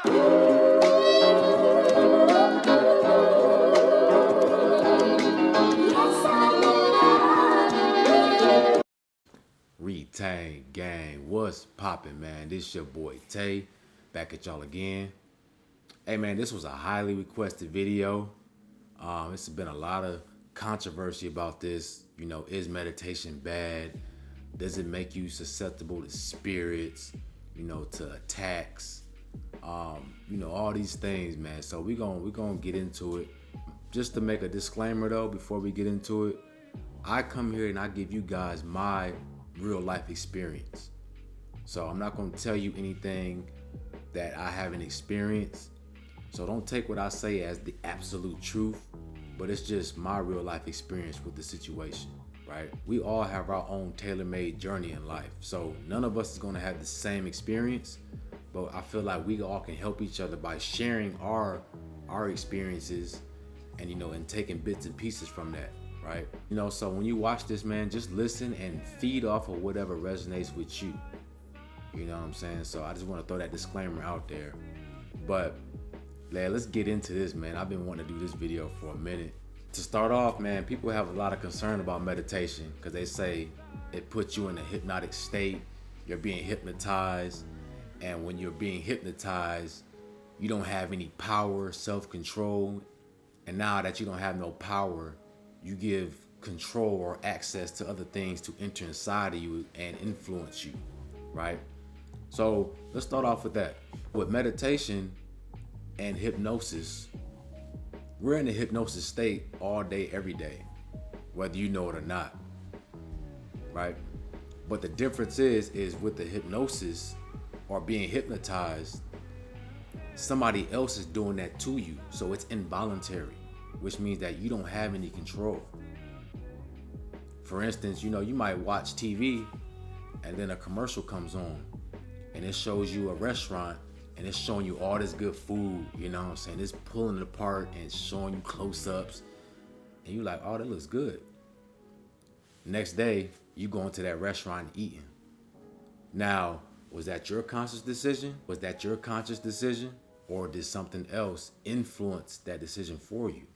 Retain gang, what's poppin', man? This your boy Tay, back at y'all again. Hey man, this was a highly requested video. It's been a lot of controversy about this. You know, is meditation bad? Does it make you susceptible to spirits? You know, to attacks? You know, all these things, man. So we gonna get into it. Just to make a disclaimer though, before we get into it, I come here and I give you guys my real life experience. So I'm not gonna tell you anything that I haven't experienced. So don't take what I say as the absolute truth, but it's just my real life experience with the situation, right? We all have our own tailor-made journey in life. So none of us is gonna have the same experience, but I feel like we all can help each other by sharing our experiences and, you know, and taking bits and pieces from that, right? You know, so when you watch this, man, just listen and feed off of whatever resonates with you. You know what I'm saying? So I just want to throw that disclaimer out there. But let's get into this, man. I've been wanting to do this video for a minute. To start off, man, people have a lot of concern about meditation because they say it puts you in a hypnotic state. You're being hypnotized. And when you're being hypnotized, you don't have any power, self-control. And now that you don't have no power, you give control or access to other things to enter inside of you and influence you, right? So let's start off with that. With meditation and hypnosis, we're in a hypnosis state all day, every day, whether you know it or not, right? But the difference is with the hypnosis or being hypnotized, somebody else is doing that to you. So it's involuntary, which means that you don't have any control. For instance, you know, you might watch TV and then a commercial comes on and it shows you a restaurant and it's showing you all this good food, you know what I'm saying? It's pulling it apart and showing you close-ups and you're like, oh, that looks good. Next day, you go into that restaurant and eating. Now, was that your conscious decision? Was that your conscious decision? Or did something else influence that decision for you?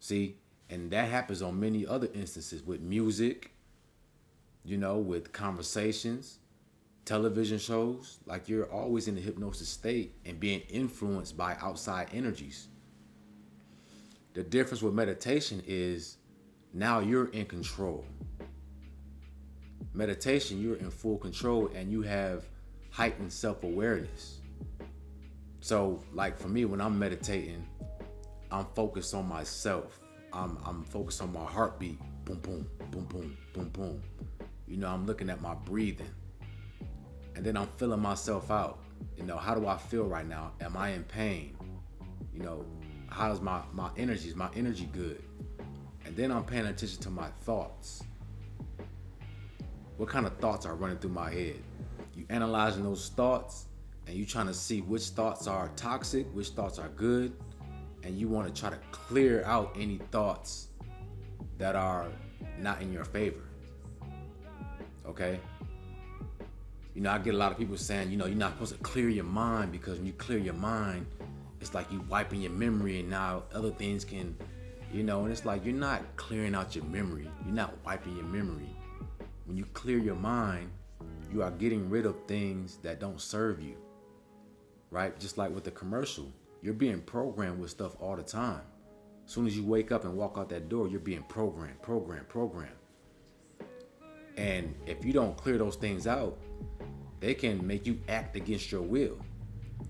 See, and that happens on many other instances with music, you know, with conversations, television shows. Like, you're always in the hypnosis state and being influenced by outside energies. The difference with meditation is now you're in control. Meditation, you're in full control and you have heightened self-awareness. So like for me, when I'm meditating, I'm focused on myself. I'm focused on my heartbeat. Boom, boom, boom, boom, boom, boom. You know, I'm looking at my breathing. And then I'm feeling myself out. You know, how do I feel right now? Am I in pain? You know, how's my energy? Is my energy good? And then I'm paying attention to my thoughts. What kind of thoughts are running through my head? You analyzing those thoughts and you trying to see which thoughts are toxic, which thoughts are good, and you want to try to clear out any thoughts that are not in your favor. Okay? You know, I get a lot of people saying, you know, you're not supposed to clear your mind because when you clear your mind, it's like you wiping your memory and now other things can, you know, and it's like you're not clearing out your memory. You're not wiping your memory. When you clear your mind, you are getting rid of things that don't serve you, right? Just like with the commercial, you're being programmed with stuff all the time. As soon as you wake up and walk out that door, you're being programmed. And if you don't clear those things out, they can make you act against your will.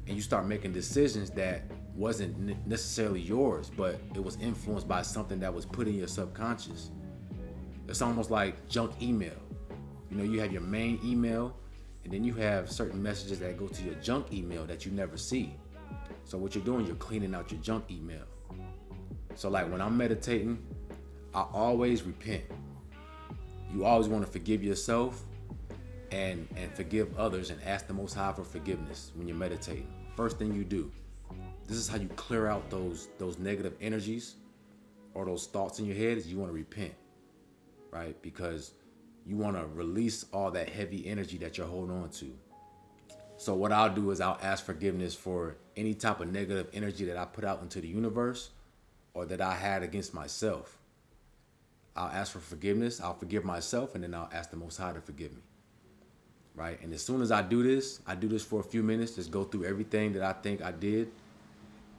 And you start making decisions that wasn't necessarily yours, but it was influenced by something that was put in your subconscious. It's almost like junk email. You know, you have your main email, and then you have certain messages that go to your junk email that you never see. So what you're doing, you're cleaning out your junk email. So like when I'm meditating, I always repent. You always want to forgive yourself and forgive others and ask the Most High for forgiveness when you're meditating. First thing you do. This is how you clear out those negative energies or those thoughts in your head, is you want to repent, right? Because you want to release all that heavy energy that you're holding on to. So what I'll do is I'll ask forgiveness for any type of negative energy that I put out into the universe or that I had against myself. I'll ask for forgiveness. I'll forgive myself, and then I'll ask the Most High to forgive me. Right? And as soon as I do this for a few minutes, just go through everything that I think I did,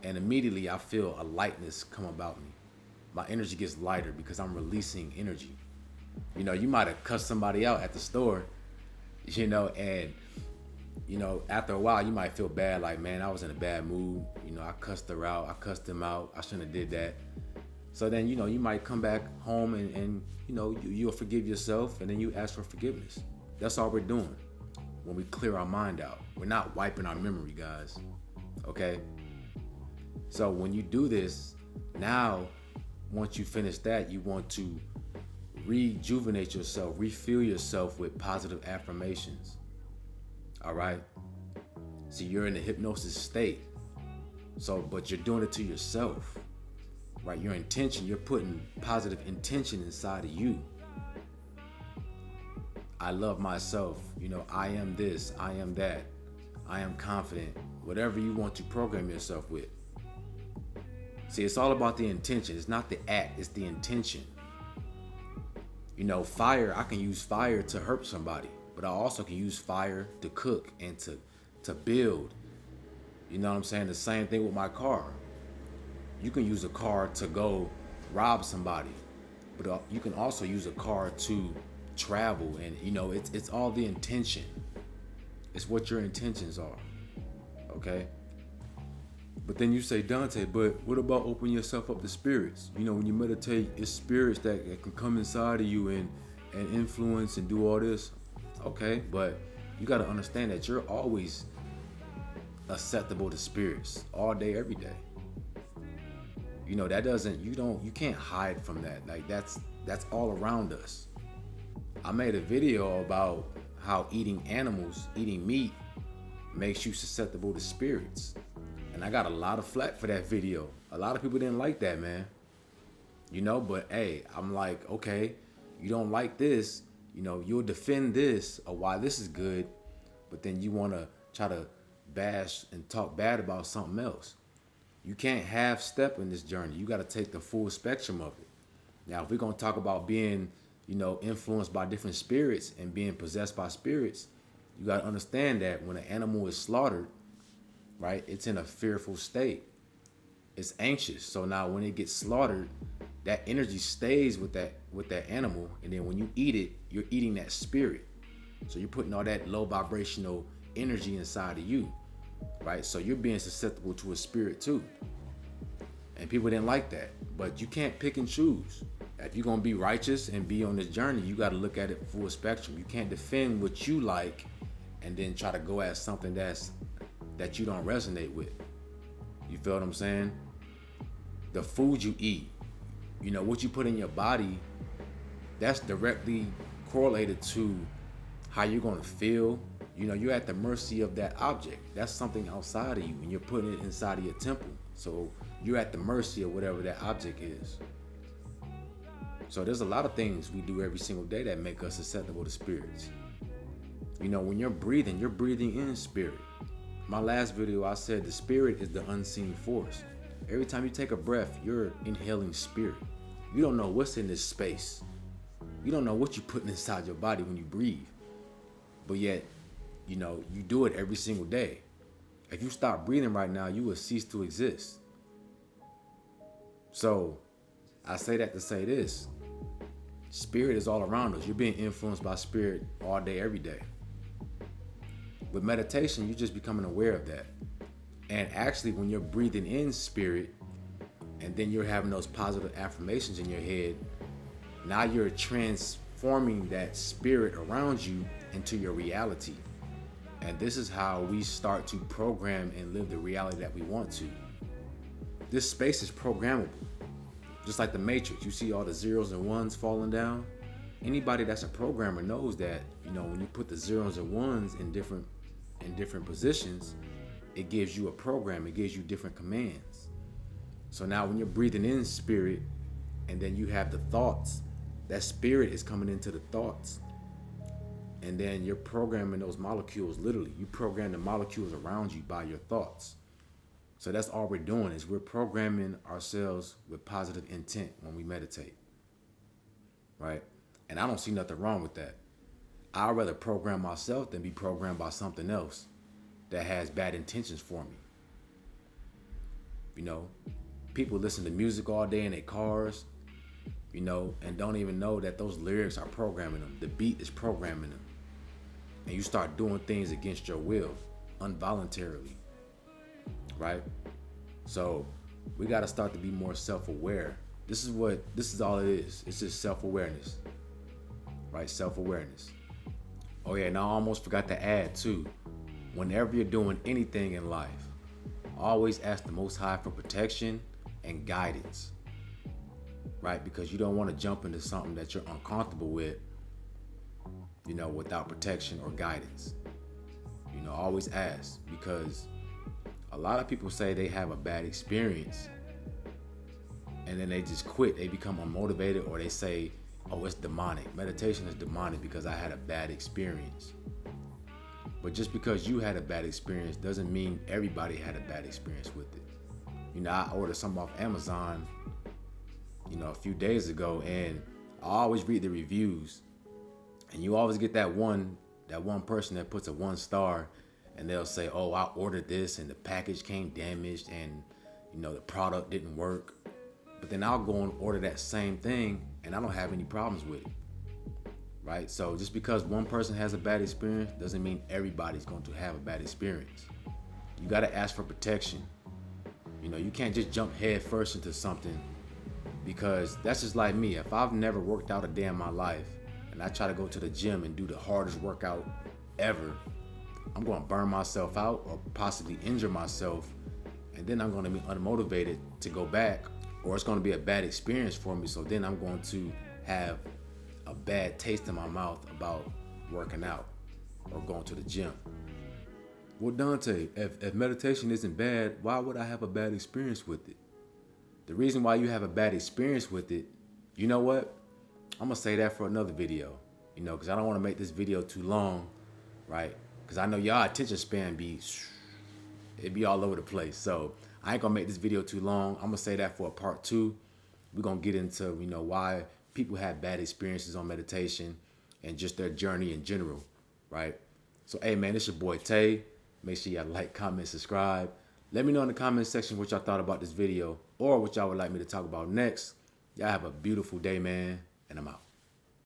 and immediately I feel a lightness come about me. My energy gets lighter because I'm releasing energy. You know, you might have cussed somebody out at the store, you know, and, you know, after a while you might feel bad, like, man, I was in a bad mood. You know, I cussed her out. I cussed him out. I shouldn't have did that. So then, you know, you might come back home and you know, you'll forgive yourself, and then you ask for forgiveness. That's all we're doing when we clear our mind out. We're not wiping our memory, guys. Okay? So when you do this, now, once you finish that, you want to rejuvenate yourself, refill yourself with positive affirmations. All right? So you're in a hypnosis state. So, but you're doing it to yourself. Right? Your intention, you're putting positive intention inside of you. I love myself. You know, I am this, I am that. I am confident. Whatever you want to program yourself with. See, it's all about the intention. It's not the act, it's the intention. You know, fire, I can use fire to hurt somebody, but I also can use fire to cook and to build. You know what I'm saying? The same thing with my car. You can use a car to go rob somebody, but you can also use a car to travel, and you know, it's all the intention. It's what your intentions are. Okay? But then you say, Donta, but what about opening yourself up to spirits? You know, when you meditate, it's spirits that can come inside of you and influence and do all this. Okay, but you got to understand that you're always susceptible to spirits all day, every day. You know, that doesn't, you can't hide from that. Like that's all around us. I made a video about how eating animals, eating meat makes you susceptible to spirits. And I got a lot of flack for that video. A lot of people didn't like that, man. You know, but hey, I'm like, okay, you don't like this, you know, you'll defend this or why this is good, but then you want to try to bash and talk bad about something else. You can't half step in this journey. You got to take the full spectrum of it. Now, if we're going to talk about being, you know, influenced by different spirits and being possessed by spirits, you got to understand that when an animal is slaughtered, right, it's in a fearful state. It's anxious. So now when it gets slaughtered, that energy stays with that animal. And then when you eat it, you're eating that spirit. So you're putting all that low vibrational energy inside of you. Right? So you're being susceptible to a spirit too. And people didn't like that. But you can't pick and choose. If you're going to be righteous and be on this journey, you got to look at it full spectrum. You can't defend what you like and then try to go at something that you don't resonate with. You feel what I'm saying? The food you eat, you know, what you put in your body, that's directly correlated to how you're going to feel. You know, you're at the mercy of that object. That's something outside of you, and you're putting it inside of your temple. So you're at the mercy of whatever that object is. So there's a lot of things we do every single day that make us susceptible to spirits. You know, when you're breathing in spirit. My last video, I said the spirit is the unseen force. Every time you take a breath, you're inhaling spirit. You don't know what's in this space. You don't know what you're putting inside your body when you breathe. But yet, you know, you do it every single day. If you stop breathing right now, you will cease to exist. So, I say that to say this. Spirit is all around us. You're being influenced by spirit all day, every day. With meditation, you're just becoming aware of that. And actually, when you're breathing in spirit, and then you're having those positive affirmations in your head, now you're transforming that spirit around you into your reality. And this is how we start to program and live the reality that we want to. This space is programmable. Just like the Matrix, you see all the zeros and ones falling down. Anybody that's a programmer knows that, you know, when you put the zeros and ones in different positions, it gives you a program, it gives you different commands. So now when you're breathing in spirit and then you have the thoughts, that spirit is coming into the thoughts. And then you're programming those molecules, literally. You program the molecules around you by your thoughts. So that's all we're doing, is we're programming ourselves with positive intent when we meditate, right? And I don't see nothing wrong with that. I'd rather program myself than be programmed by something else that has bad intentions for me. You know, people listen to music all day in their cars, you know, and don't even know that those lyrics are programming them. The beat is programming them. And you start doing things against your will, involuntarily, right? So we got to start to be more self-aware. This is all it is. It's just self-awareness, right? Self-awareness. Oh yeah, and I almost forgot to add too, whenever you're doing anything in life, always ask the Most High for protection and guidance, right? Because you don't want to jump into something that you're uncomfortable with, you know, without protection or guidance. You know, always ask, because a lot of people say they have a bad experience and then they just quit. They become unmotivated, or they say, oh, it's demonic. Meditation is demonic because I had a bad experience. But just because you had a bad experience doesn't mean everybody had a bad experience with it. You know, I ordered something off Amazon, you know, a few days ago, and I always read the reviews, and you always get that one person that puts a 1 star, and they'll say, oh, I ordered this and the package came damaged and, you know, the product didn't work. But then I'll go and order that same thing and I don't have any problems with it, right? So just because one person has a bad experience doesn't mean everybody's going to have a bad experience. You got to ask for protection. You know, you can't just jump head first into something, because that's just like me. If I've never worked out a day in my life and I try to go to the gym and do the hardest workout ever, I'm going to burn myself out or possibly injure myself, and then I'm going to be unmotivated to go back, or it's going to be a bad experience for me. So then I'm going to have a bad taste in my mouth about working out or going to the gym. Well, Donta, if meditation isn't bad, why would I have a bad experience with it? The reason why you have a bad experience with it, you know what? I'm going to say that for another video, you know, because I don't want to make this video too long, right? Because I know y'all attention span it'd be all over the place. So I ain't gonna make this video too long. I'm gonna say that for a part 2. We're gonna get into, you know, why people have bad experiences on meditation and just their journey in general, right? So, hey man, it's your boy Tay. Make sure y'all like, comment, subscribe. Let me know in the comment section what y'all thought about this video or what y'all would like me to talk about next. Y'all have a beautiful day, man, and I'm out.